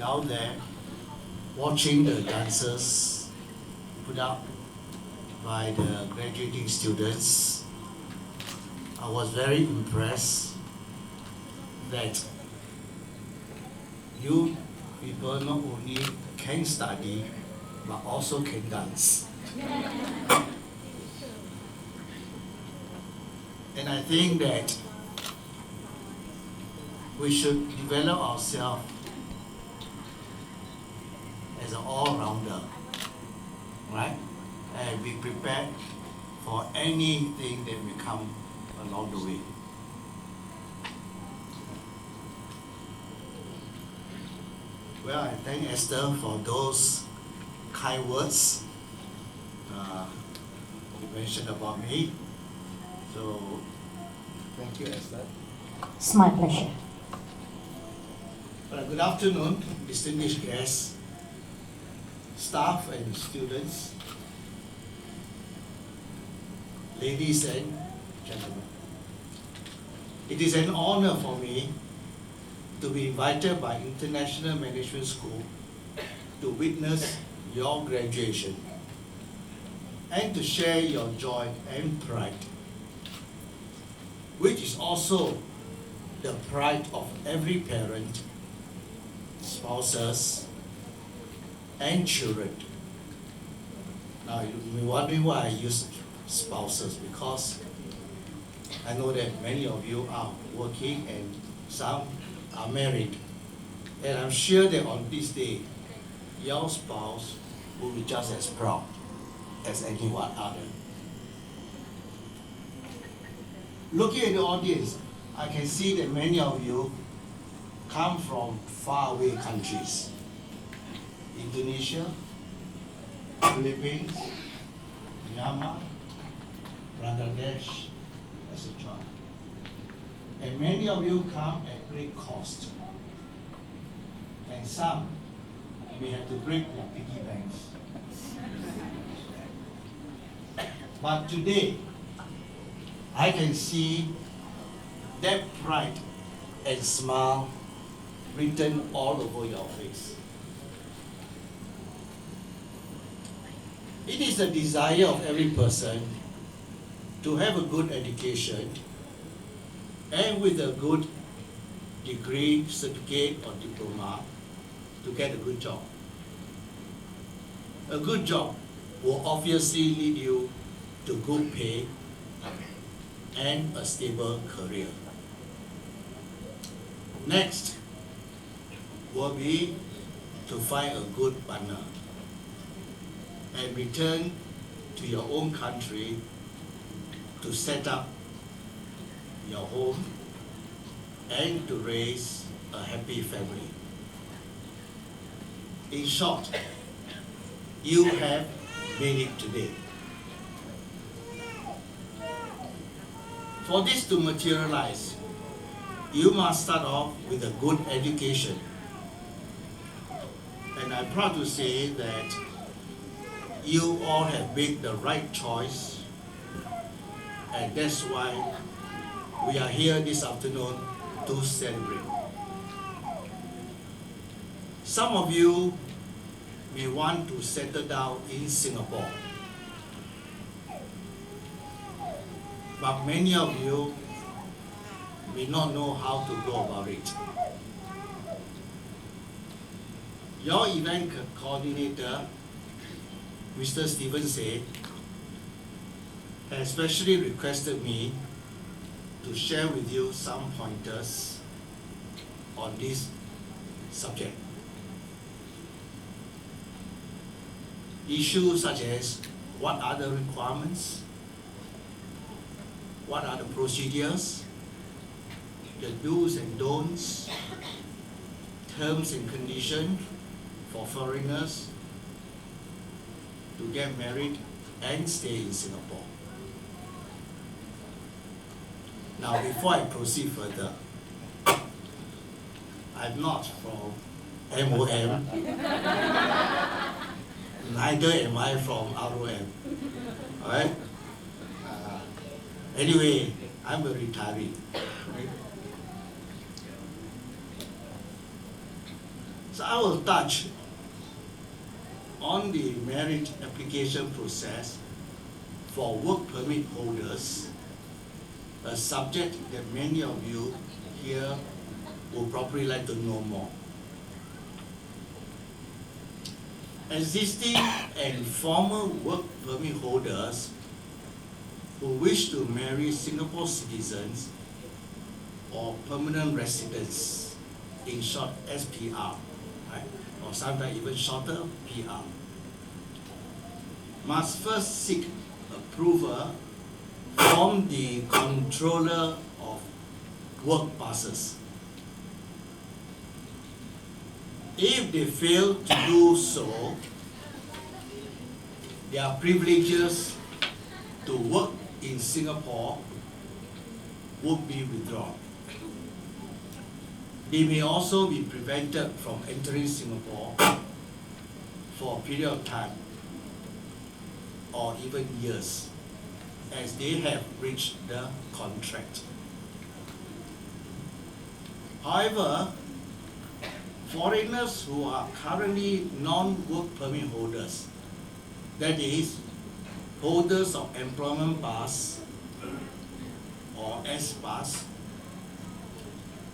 down there watching the dancers put up by the graduating students. I was very impressed that you people not only can study but also can dance. And I think that we should develop ourselves as an all-rounder, right? And be prepared for anything that may come along the way. Well, I thank Esther for those kind words you mentioned about me. So, thank you, Esther. It's my pleasure. Well, good afternoon, distinguished guests, staff and students, ladies and gentlemen. It is an honor for me to be invited by International Management School to witness your graduation and to share your joy and pride, which is also the pride of every parent, spouses, and children. Now, you may wonder why I use spouses, because I know that many of you are working and some are married. And I'm sure that on this day, your spouse will be just as proud as anyone other. Looking at the audience, I can see that many of you come from faraway countries. Indonesia, Philippines, Myanmar, Bangladesh, etc. And many of you come at great cost. And some may have to break their piggy banks. But today, I can see that pride and smile written all over your face. It is the desire of every person to have a good education and with a good degree, certificate or diploma to get a good job. A good job will obviously lead you to good pay and a stable career. Next will be to find a good partner and return to your own country to set up your home and to raise a happy family. In short, you have made it today. For this to materialize, you must start off with a good education. And I'm proud to say that you all have made the right choice, and that's why we are here this afternoon to celebrate. Some of you may want to settle down in Singapore, but many of you may not know how to go about it. Your event coordinator, Mr. Stephen said, has specially requested me to share with you some pointers on this subject. Issues such as what are the requirements, what are the procedures, the do's and don'ts, terms and conditions for foreigners to get married and stay in Singapore. Now, before I proceed further, I'm not from MOM, neither am I from ROM. Alright? Anyway, I'm a retiree. So I will touch on the marriage application process for work permit holders, a subject that many of you here would probably like to know more. Existing and former work permit holders who wish to marry Singapore citizens or permanent residents, in short SPR, right? Or sometimes even shorter, PR, must first seek approval from the controller of work passes. If they fail to do so, their privileges to work in Singapore would be withdrawn. They may also be prevented from entering Singapore for a period of time or even years, as they have breached the contract. However, foreigners who are currently non-work permit holders, that is, holders of employment pass or S pass,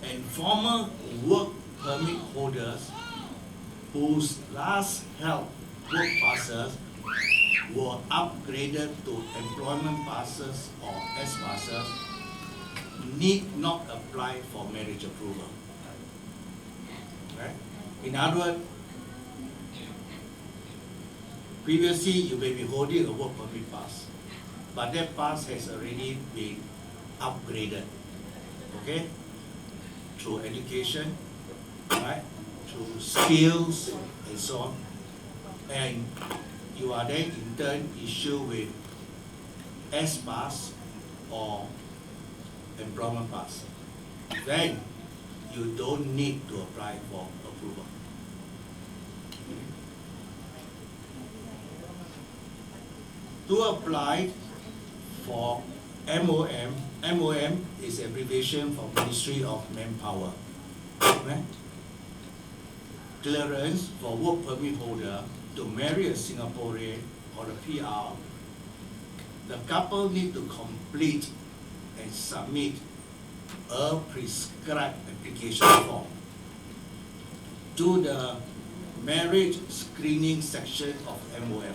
and former work permit holders whose last held work passes were upgraded to employment passes or S passes, need not apply for marriage approval. Right? In other words, previously you may be holding a work permit pass, but that pass has already been upgraded, okay? Through education, right? Through skills and so on. And you are then in turn issued with S pass or employment pass. Then you don't need to apply for approval. To apply for MOM, MOM is abbreviation for Ministry of Manpower. Right? Clearance for work permit holder to marry a Singaporean or a PR, the couple need to complete and submit a prescribed application form to the marriage screening section of MOM.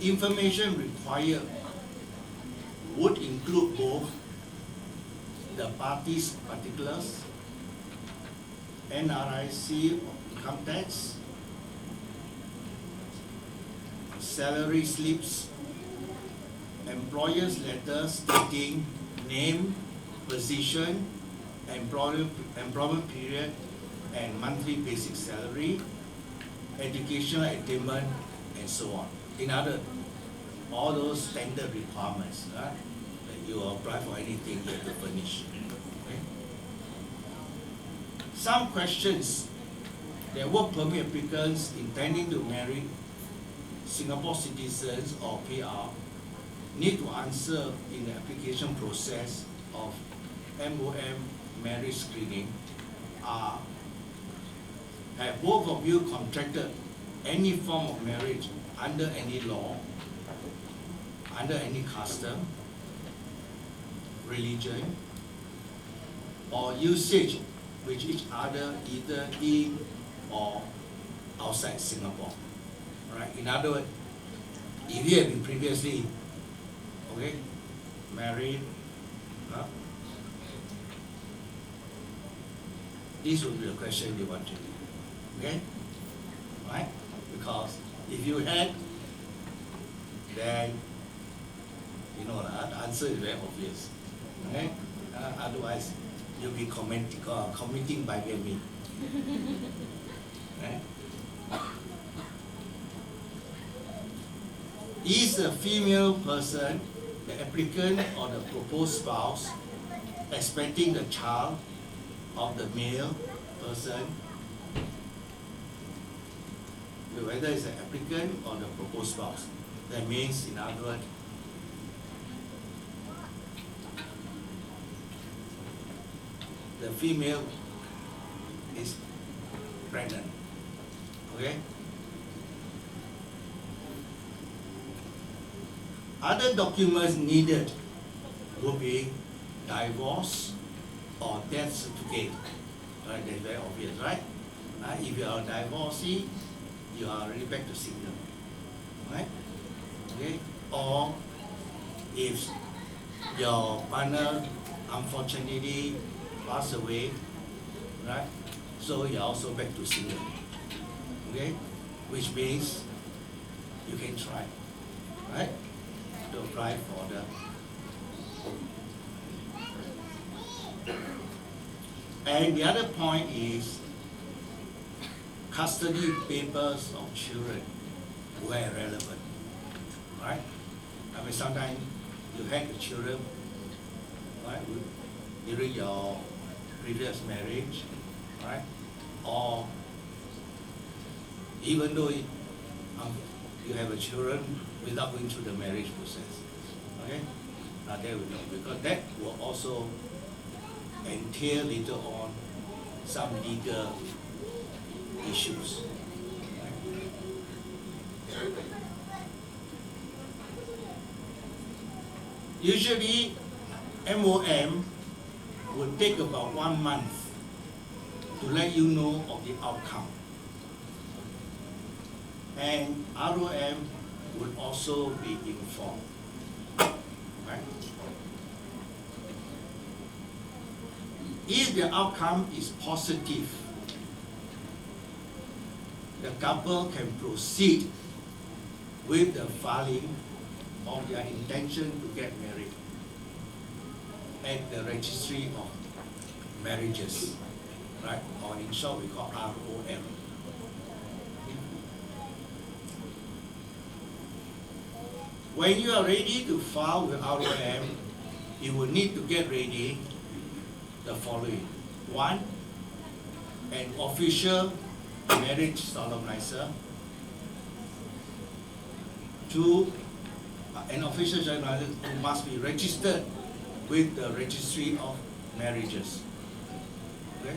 Information required would include both the parties' particulars, NRIC or income tax, salary slips, employer's letter stating name, position, employment period, and monthly basic salary, educational attainment, and so on. In other, all those standard requirements that you apply for anything you have to furnish. Okay? Some questions that work permit applicants intending to marry Singapore citizens or PR need to answer in the application process of MOM marriage screening are: have both of you contracted any form of marriage under any law, under any custom, religion, or usage with each other either in or outside Singapore? Right? In other words, if you have been previously married, this would be a question you want to do. Okay? Right? Because if you had, then you know the answer is very obvious. Okay? Otherwise, you'll be committing bigamy. Right? Is a female person, the applicant or the proposed spouse, expecting the child of the male person, whether it's an applicant or the proposed spouse? That means, in other words, the female is pregnant. Okay? Other documents needed would be divorce or death certificate. Right? That's very obvious, right? If you are a divorcee, you are already back to single. Right? Okay? Or if your partner unfortunately passed away, right? So you're also back to single. Okay? Which means you can try, right? To apply for the. And the other point is custody papers of children where relevant, right? I mean, sometimes you had the children, right, during your previous marriage, right? Or even though you have a children without going through the marriage process, okay? Now there we go, because that will also entail later on some legal issues. Usually, MOM will take about 1 month to let you know of the outcome. And ROM would also be informed. Right? If the outcome is positive, the couple can proceed with the filing of their intention to get married at the registry of marriages, right? Or in short, we call ROM. When you are ready to file with ROM, you will need to get ready the following. 1, an official marriage solemnizer. 2, an official solemnizer who must be registered with the registry of marriages, okay,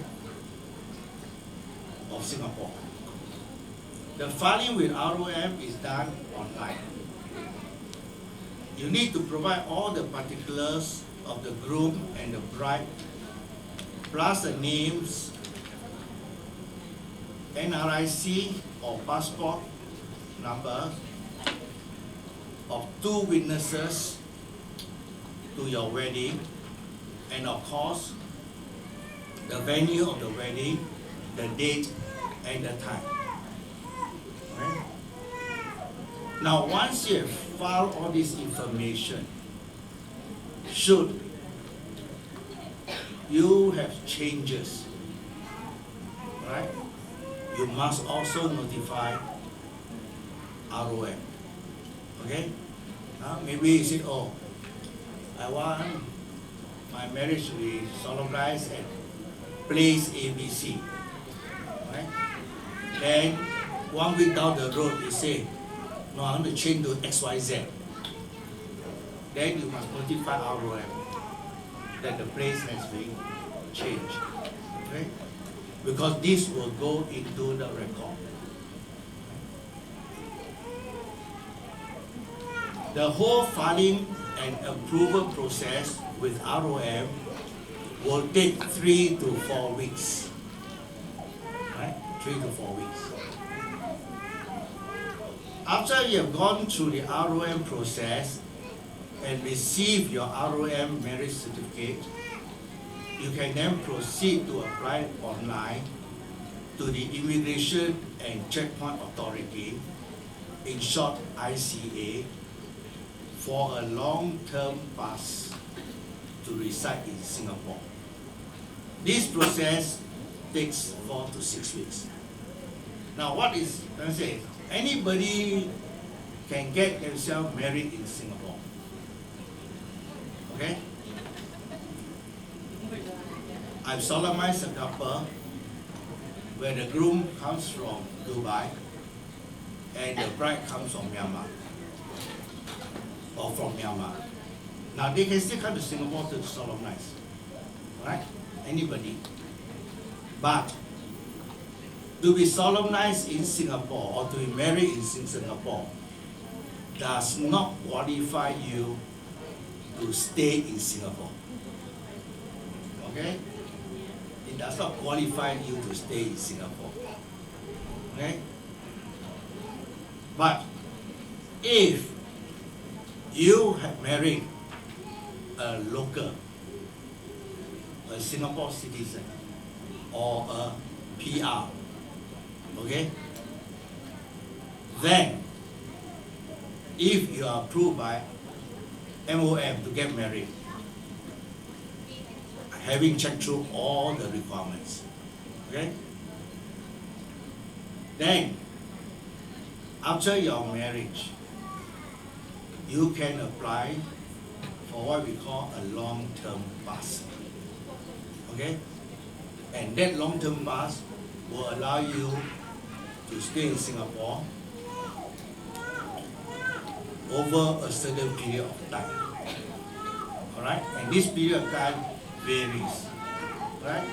of Singapore. The filing with ROM is done online. You need to provide all the particulars of the groom and the bride, plus the names, NRIC or passport number of 2 witnesses to your wedding, and of course, the venue of the wedding, the date, and the time. Right? Now, once you have filed all this information, should you have changes, right? You must also notify ROM. Okay? Maybe you say, oh, I want my marriage to be solemnized at place ABC. Right? Then 1 week down the road, you say, no, I want to change to XYZ. Then you must notify ROM that the place has been changed. Okay? Because this will go into the record. The whole filing and approval process with ROM will take 3 to 4 weeks. Right? 3 to 4 weeks. After you have gone through the ROM process and receive your ROM marriage certificate, you can then proceed to apply online to the Immigration and Checkpoint Authority, in short ICA, for a long-term pass to reside in Singapore. This process takes 4 to 6 weeks. Now what is, let me say, anybody can get themselves married in Singapore. Okay? I've solemnized a couple where the groom comes from Dubai and the bride comes from Myanmar, or from Myanmar. Now they can still come to Singapore to solemnize, right? Anybody. But to be solemnized in Singapore or to be married in Singapore does not qualify you to stay in Singapore. Okay? It does not qualify you to stay in Singapore. Okay? But if you have married a local, a Singapore citizen, or a PR, okay? Then, if you are approved by MOM to get married, having checked through all the requirements, okay? Then, after your marriage, you can apply for what we call a long-term pass, okay? And that long-term pass will allow you to stay in Singapore over a certain period of time. Alright? And this period of time varies. Right?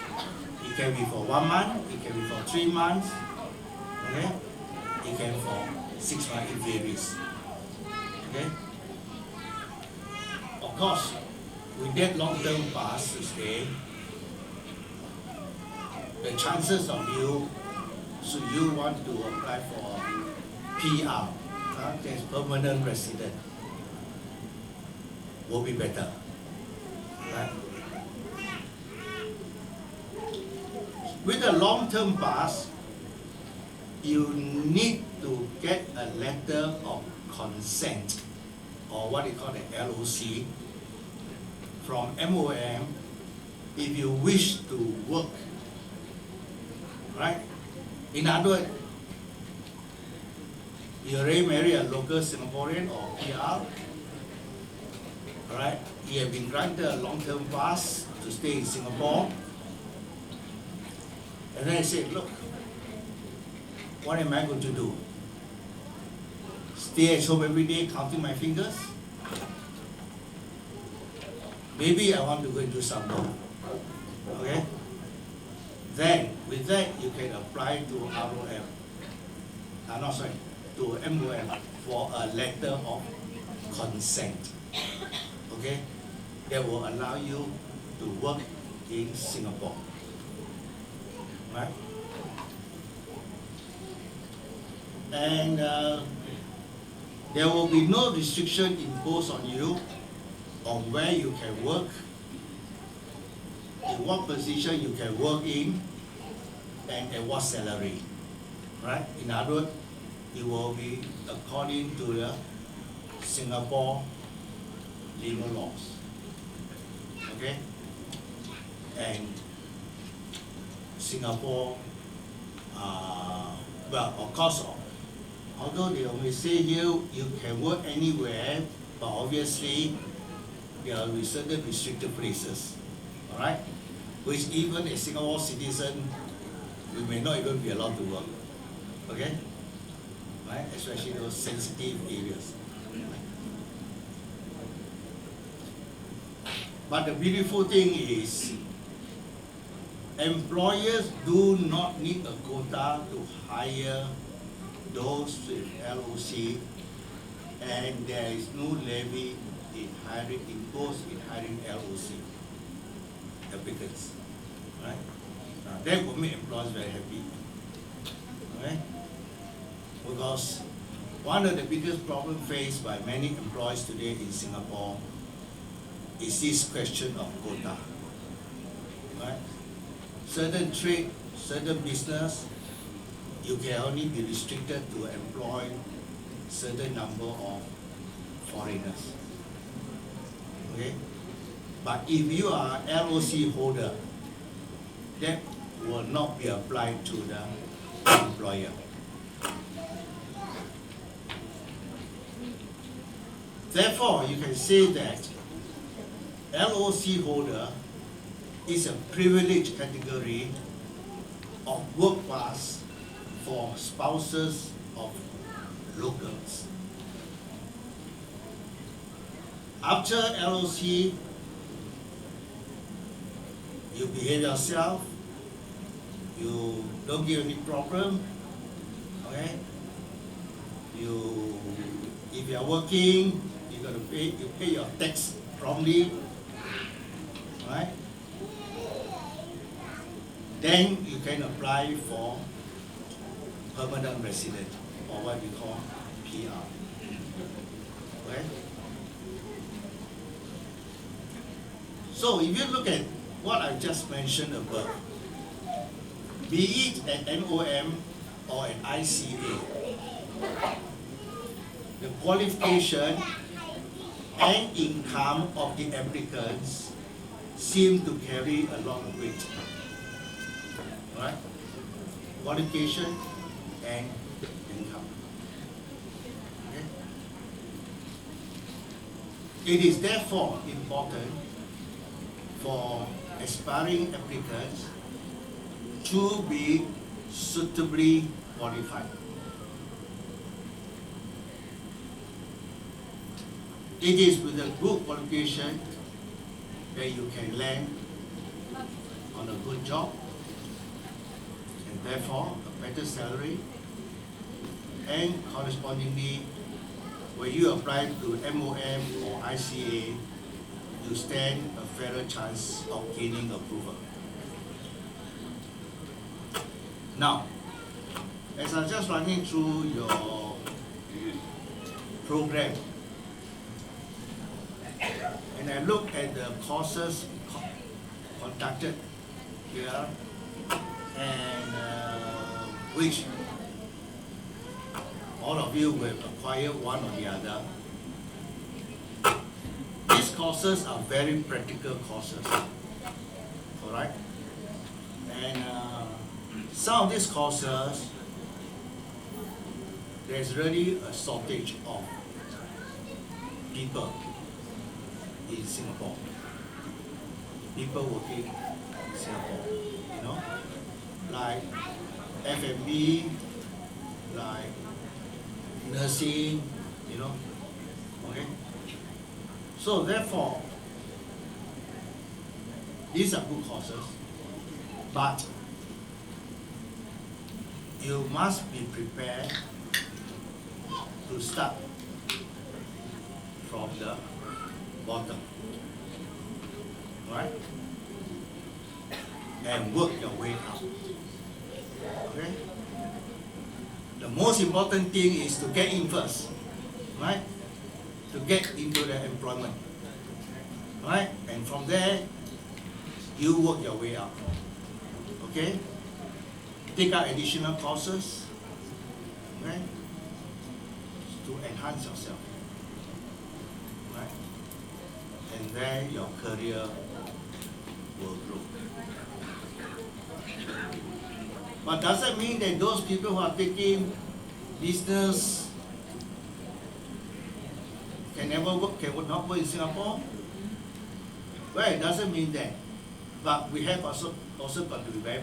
It can be for 1 month, it can be for 3 months, okay? It can be for 6 months, it varies. Okay? Of course, with that long-term pass to stay, the chances of you, should you want to apply for PR, that's permanent resident, will be better. Right? With a long-term pass, you need to get a letter of consent, or what they call the LOC, from MOM if you wish to work. Right? In other words, you already marry a local Singaporean or PR, alright? You have been granted a long-term pass to stay in Singapore, and then I said, look, what am I going to do? Stay at home every day counting my fingers? Maybe I want to go and do some work. Okay? Then, with that, you can apply to ROM. To MOM for a letter of consent. Okay? That will allow you to work in Singapore. Right? And there will be no restriction imposed on you on where you can work, in what position you can work in, and at what salary. Right? In other words, it will be according to the Singapore legal laws. Okay? And Singapore, well, of course, although they only say here you can work anywhere, but obviously there are certain restricted places, all right? Which even a Singapore citizen, we may not even be allowed to work, okay? Right? Especially those sensitive areas. But the beautiful thing is, employers do not need a quota to hire those with LOC, and there is no levy in hiring, imposed in hiring LOC applicants. Right? That will make employers very happy. Okay? Because one of the biggest problems faced by many employees today in Singapore is this question of quota. Right? Certain trade, certain business, you can only be restricted to employ certain number of foreigners. Okay? But if you are LOC holder, that will not be applied to the employer. Therefore, you can say that LOC holder is a privileged category of work pass for spouses of locals. After LOC, you behave yourself, you don't give any problem. Okay? If you are working, you pay your tax promptly, right? Then you can apply for permanent resident, or what we call PR. Okay? So if you look at what I just mentioned above, be it an NOM or an ICA, the qualification and income of the applicants seem to carry a lot of weight. Right? Qualification and income. Okay? It is therefore important for aspiring applicants to be suitably qualified. It is with a good qualification that you can land on a good job, and therefore a better salary, and correspondingly, when you apply to MOM or ICA, you stand a fairer chance of gaining approval. Now, as I'm just running through your program, and I look at the courses conducted here, and which all of you will acquire one or the other. These courses are very practical courses, all right? And some of these courses, there's really a shortage of people in Singapore, people working in Singapore, you know, like F&B, like nursing, you know, okay? So therefore, these are good courses, but you must be prepared to start from the bottom, right? And work your way up. Okay? The most important thing is to get in first, right? To get into the employment, right? And from there, you work your way up. Okay? Take out additional courses, okay? To enhance yourself, right? And then your career will grow. But does that mean that those people who are taking business can never work, can not work in Singapore? Well, it doesn't mean that. But we have also got to be very